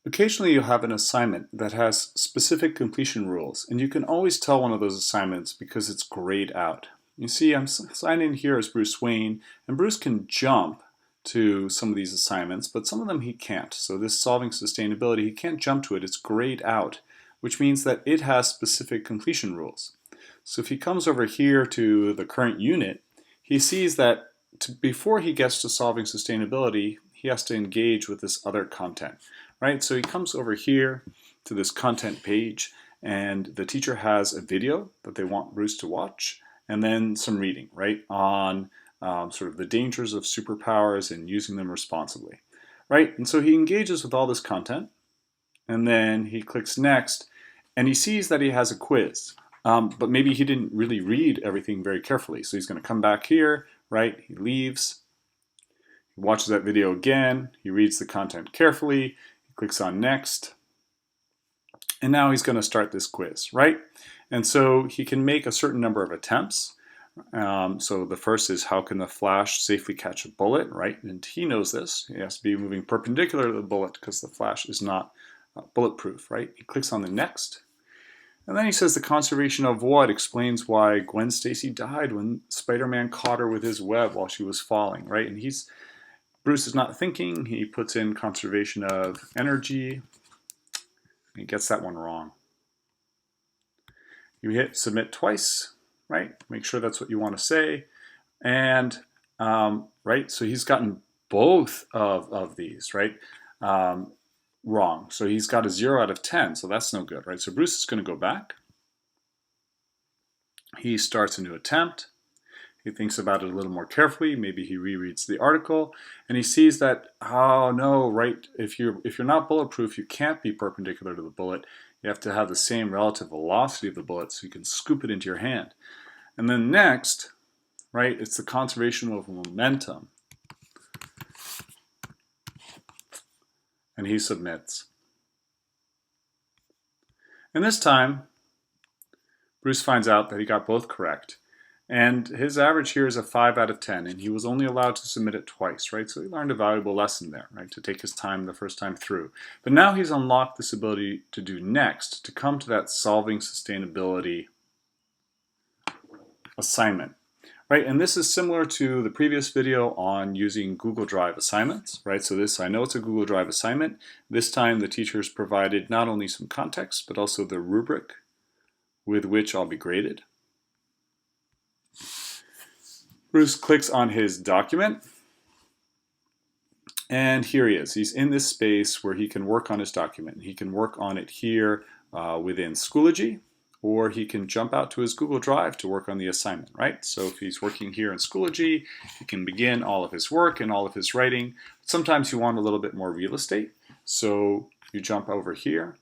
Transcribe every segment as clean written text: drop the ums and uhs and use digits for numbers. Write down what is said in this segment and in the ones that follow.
Occasionally you'll have an assignment that has specific completion rules, and you can always tell one of those assignments because it's grayed out. You see, I'm signed in here as Bruce Wayne, and Bruce can jump to some of these assignments, but some of them he can't. So this solving sustainability, he can't jump to it, it's grayed out, which means that it has specific completion rules. So if he comes over here to the current unit, he sees that before he gets to solving sustainability, he has to engage with this other content, right? So he comes over here to this content page, and the teacher has a video that they want Bruce to watch, and then some reading, right, on sort of the dangers of superpowers and using them responsibly, right? And so he engages with all this content, and then he clicks next, and he sees that he has a quiz. But maybe he didn't really read everything very carefully. So he's going to come back here, right? He leaves, he watches that video again, he reads the content carefully, he clicks on next, and now he's going to start this quiz, right? And so he can make a certain number of attempts. So the first is, how can the Flash safely catch a bullet, right? And he knows this. He has to be moving perpendicular to the bullet because the Flash is not bulletproof, right? He clicks on the next. And then he says the conservation of what explains why Gwen Stacy died when Spider-Man caught her with his web while she was falling, right? And Bruce is not thinking. He puts in conservation of energy. He gets that one wrong. You hit submit twice, right? Make sure that's what you want to say. And, right, so he's gotten both of these, right? Wrong. So he's got a 0 out of 10, so that's no good, right? So Bruce is going to go back. He starts a new attempt. He thinks about it a little more carefully. Maybe he rereads the article, and he sees that, oh no, right, if you're not bulletproof, you can't be perpendicular to the bullet. You have to have the same relative velocity of the bullet so you can scoop it into your hand. And then next, right, it's the conservation of momentum. And he submits. And this time, Bruce finds out that he got both correct. And his average here is a 5 out of 10, and he was only allowed to submit it twice, right? So he learned a valuable lesson there, right, to take his time the first time through. But now he's unlocked this ability to do next, to come to that solving sustainability assignment. Right, and this is similar to the previous video on using Google Drive assignments, right? So I know it's a Google Drive assignment. This time the teacher's provided not only some context, but also the rubric with which I'll be graded. Bruce clicks on his document, and here he is. He's in this space where he can work on his document. He can work on it here within Schoology, or he can jump out to his Google Drive to work on the assignment, right? So if he's working here in Schoology, he can begin all of his work and all of his writing. Sometimes you want a little bit more real estate, so you jump over here,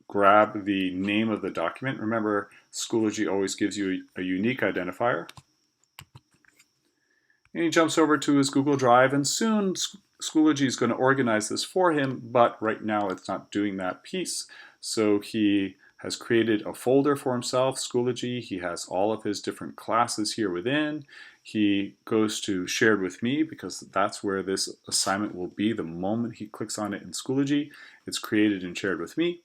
grab the name of the document. Remember, Schoology always gives you a unique identifier. And he jumps over to his Google Drive, and soon Schoology is going to organize this for him, but right now it's not doing that piece. So he has created a folder for himself, Schoology. He has all of his different classes here within. He goes to Shared with Me because that's where this assignment will be the moment he clicks on it in Schoology. It's created and shared with me.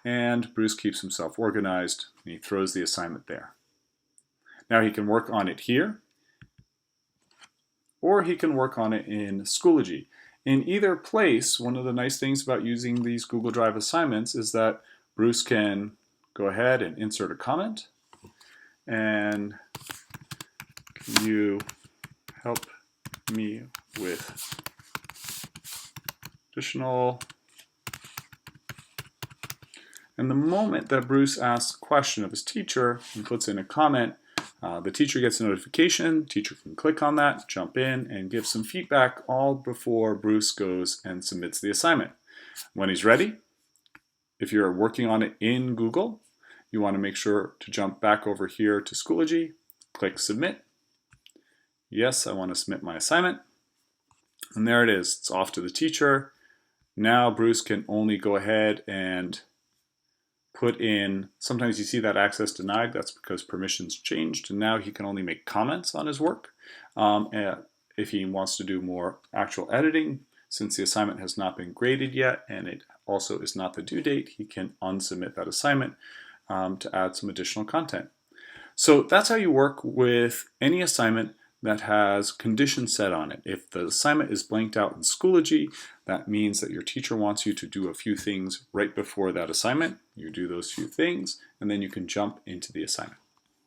And Bruce keeps himself organized, and he throws the assignment there. Now he can work on it here, or he can work on it in Schoology. In either place, one of the nice things about using these Google Drive assignments is that Bruce can go ahead and insert a comment. And can you help me with additional? And the moment that Bruce asks a question of his teacher and puts in a comment, the teacher gets a notification. Teacher can click on that, jump in, and give some feedback all before Bruce goes and submits the assignment. When he's ready, if you're working on it in Google, you want to make sure to jump back over here to Schoology, click Submit. Yes, I want to submit my assignment. And there it is. It's off to the teacher. Now Bruce can only go ahead and put in, sometimes you see that access denied, that's because permissions changed, and now he can only make comments on his work. If he wants to do more actual editing, Since the assignment has not been graded yet and it also is not the due date, he can unsubmit that assignment to add some additional content. So that's how you work with any assignment that has conditions set on it. If the assignment is blanked out in Schoology, that means that your teacher wants you to do a few things right before that assignment. You do those few things, and then you can jump into the assignment.